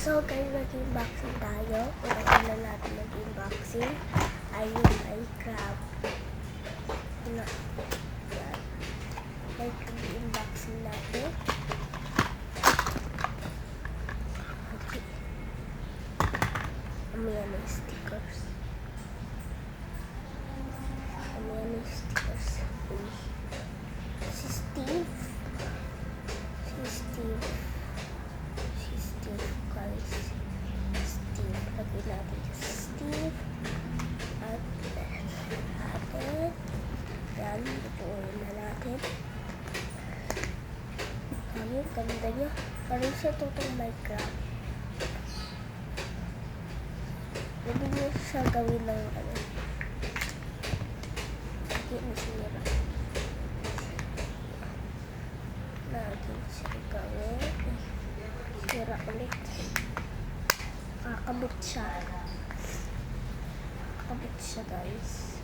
So guys, mag-unboxing tayo. Una natin mag-unboxing ay yung Minecraft. Yan. Mag-unboxing natin. Okay. Ayan yung stickers. Ayan yung stickers. Si Steve. Guys. Steve. Lagyan natin si Steve. At natin. Yan. Buuin na natin. Ano? Ganda niya. Parang siya totoong Minecraft. Pwede niya siya gawin ng ano. Hindi masira. Natin siya gawin. Sira ulit. Kakabit siya. Kakabit siya guys.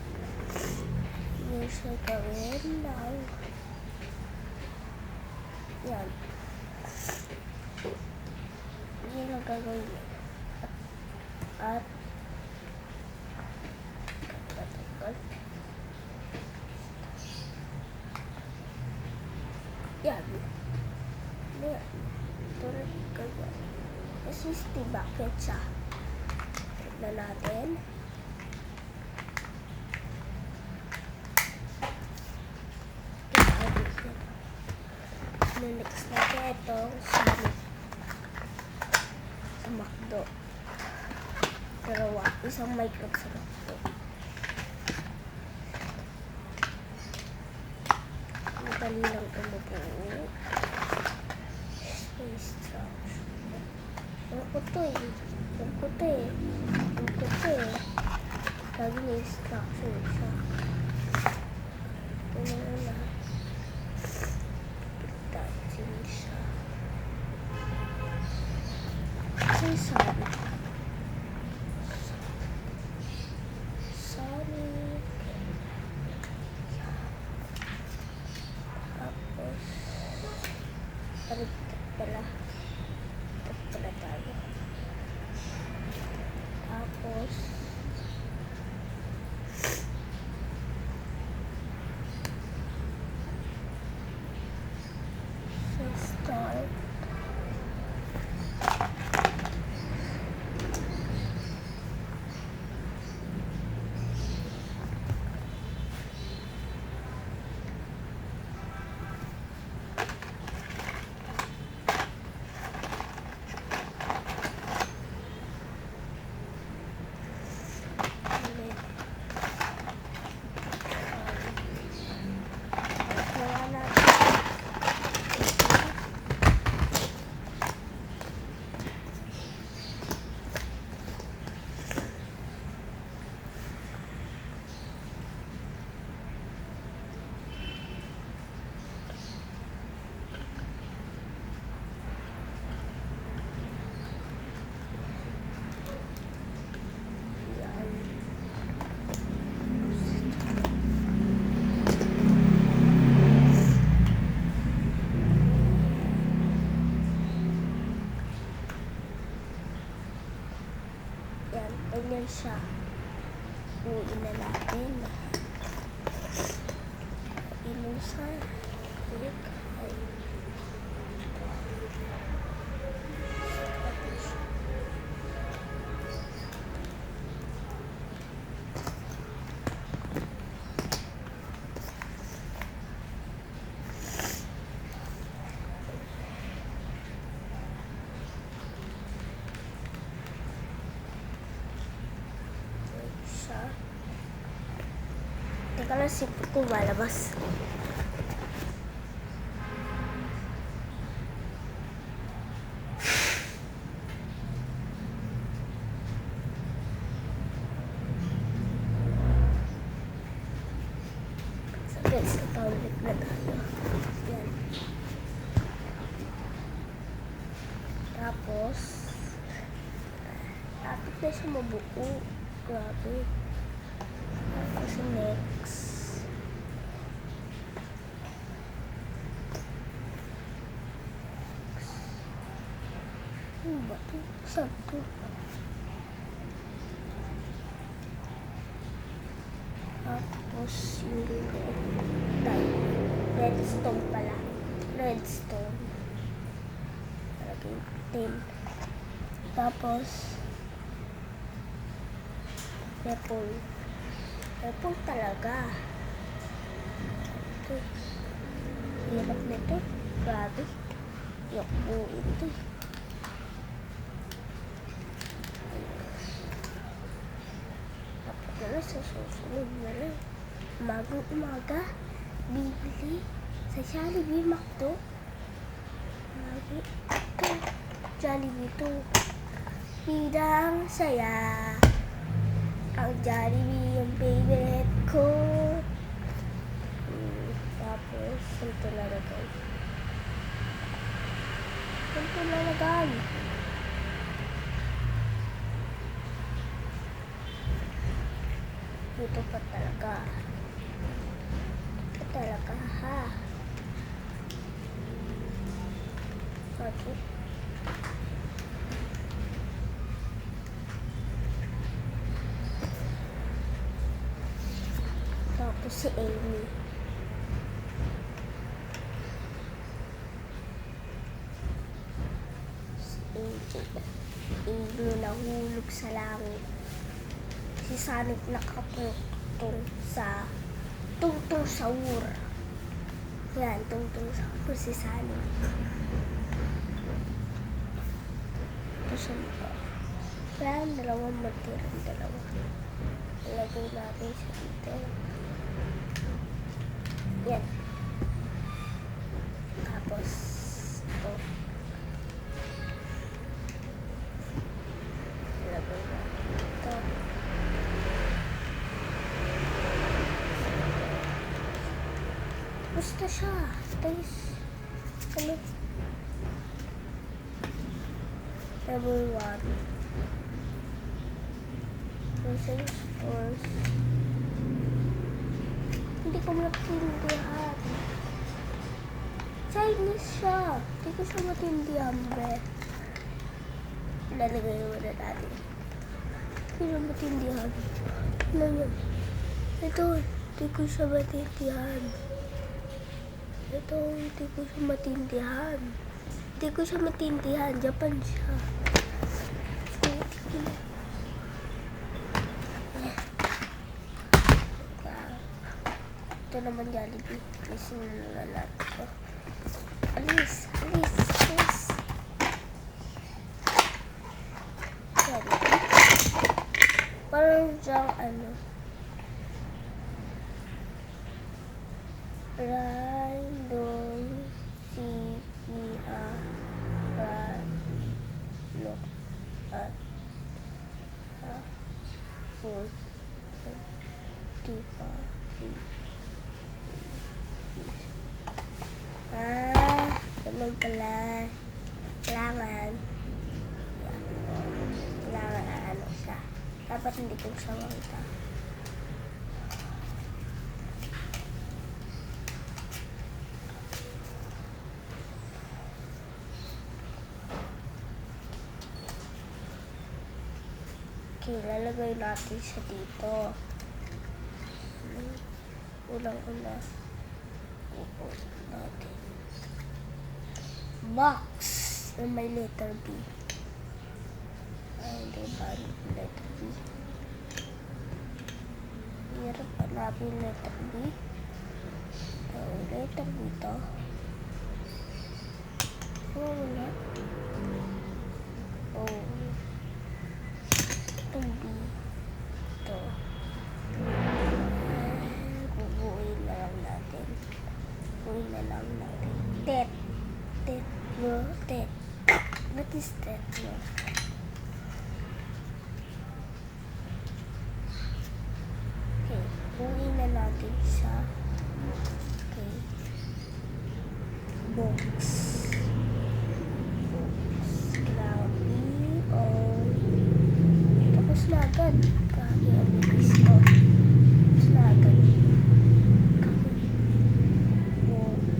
Hindi siya gawin lang. Yan. Yan ang gagawin niya. At yan. Yan. Tulad ganyan. Kasi bakit siya? Tignan natin. Next natin itong Sonic sa McDo. Dalawa. Isang Minecraft sa McDo. Madali lang tumubuo. Space structure. Ang kuto eh. Ang kuto eh. Ang kuto eh. Lagi na yung structure siya. Ito na lang. Pagdating siya. Kasi Sonic. Sonic. Tapos parigtad pala. Tayo. Tapos start. Yan, ganyan siya. Uwiin na natin. Inusan. Click. Ay. Teka lang, sipot ko malabas. So guys, ulit na tayo. Yan. Tapos, tapos na siya mabuo. Grabe. Tapos next. ba ito? Saan ito? Tapos yung redstone pala. Redstone. Lagay 10. Tapos apple. Apple talaga. Ito. Hirap nito. Grabe. Yok po ito. Tapos na lang sa susunod na lang. Umaga. Bibili sa Jollibee McDo. Ito. Jollibee ito. Bidang saya. Ang Jollibee yung favorite ko. Tapos, ito lalagay. Ito lalagay. Ito pa talaga. Ito talaga, ha? Okay. Tapos si Amy. Amy nahulog sa langit. Si Sonic nakaputong sa tungtong sahur. Yan, tungtong sahur si Sonic. Ito siya mukha. Yan, dalawang matirang dalawa. Ilagay natin siya dito. Yan. Tapos, ito. Ilagay natin dito. Basta siya. Tapos, ano? Level 1. Versus force. Hindi ko matindihan. Chinese siya. Hindi ko siya matindihan, be. Ilalagay mo na natin. Hindi ko matindihan. Ano yun? Ito, hindi ko siya matindihan. Ito, hindi ko siya matindihan. Hindi ko siya matindihan. Japan siya. Ito naman Jollibee. Alisin na natin ito. Alis. Jollibee. Parang siyang ano. Random CPR. Random. Ganun pala. Kailangan ano siya. Dapat hindi ko siya makita. Okay, lalagay natin siya dito. Ulang-una. Natin. Box na may letter B. Ay, diba? Letter B. Hirap hanapin letter B. Letter B ito. Wala. Itong B. Ito. Bubuuin na lang natin. Tet. What is that? Okay, buuin na natin siya. Okay. Box. Kailangan B-O. Tapos na agad. Kaya ang bilis ko. Tapos na agad. Box.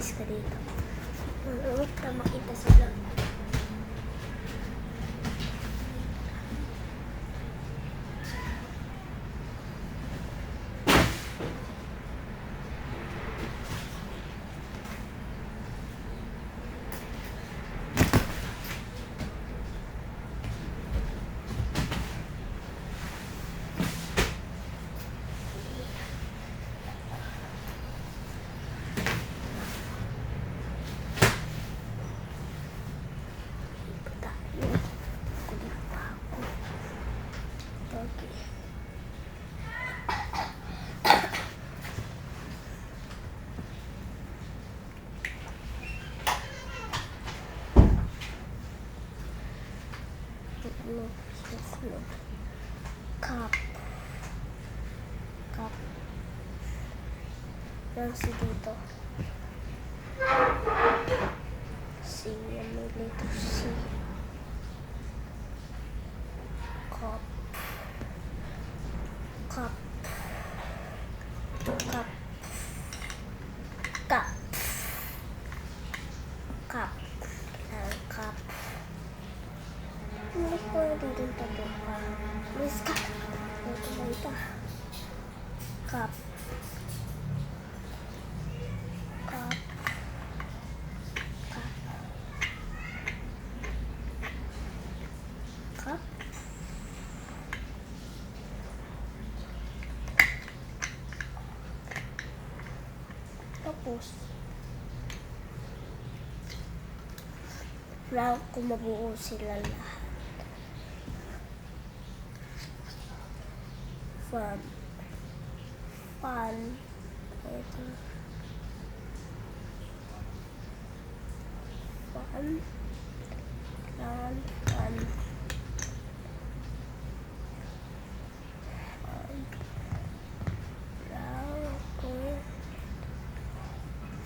Alis ka dito. Huwag ka makita sila. Cup. Lang si dito. C. Yan may letter C. Cup. Cup. Cup. Cup. Cup. Cup. Hindi ko dito tabuka. Miss ka. Ito. Cup. Cup. Cup. Cup. Tapos, round ko mabuo sila lahat. Fun. Ito. Fun. Round. Fun.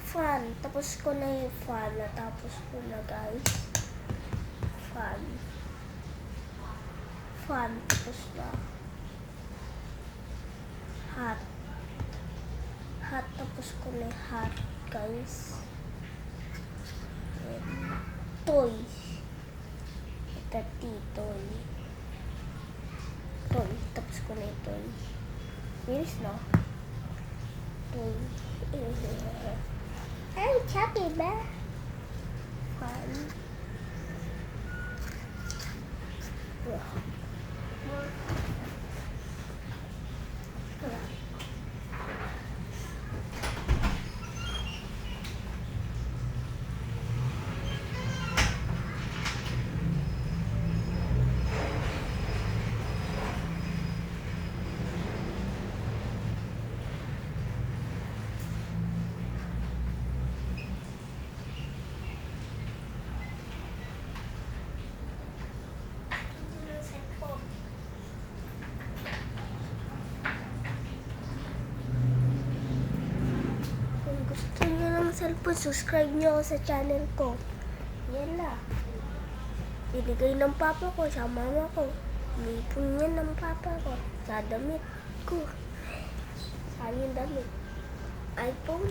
Fun. Tapos ko na yung fun. Natapos ko na, guys. Fun. Fun. Tapos na. Hat. Hat. Tapos ko na yung hat, guys. Toy. Ito, toy. Toy. Tapos ko na yung toy. Bilis, no? Toy. Ay, chappy ba? Fun. Cellphone, subscribe nyo ako sa channel ko. Yan lang. Binigay ng papa ko sa mama ko. Nipon yan ng papa ko sa damit ko. Saan yung damit? iPhone?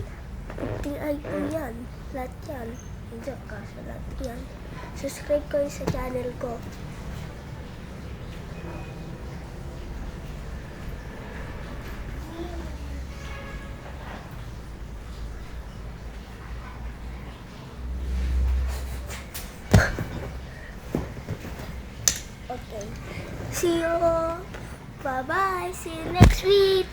Puting iPhone yan. Lahat yan. Hindi ka sa lahat yan. Subscribe ko sa channel ko. Okay. See you. Bye-bye. See you next week.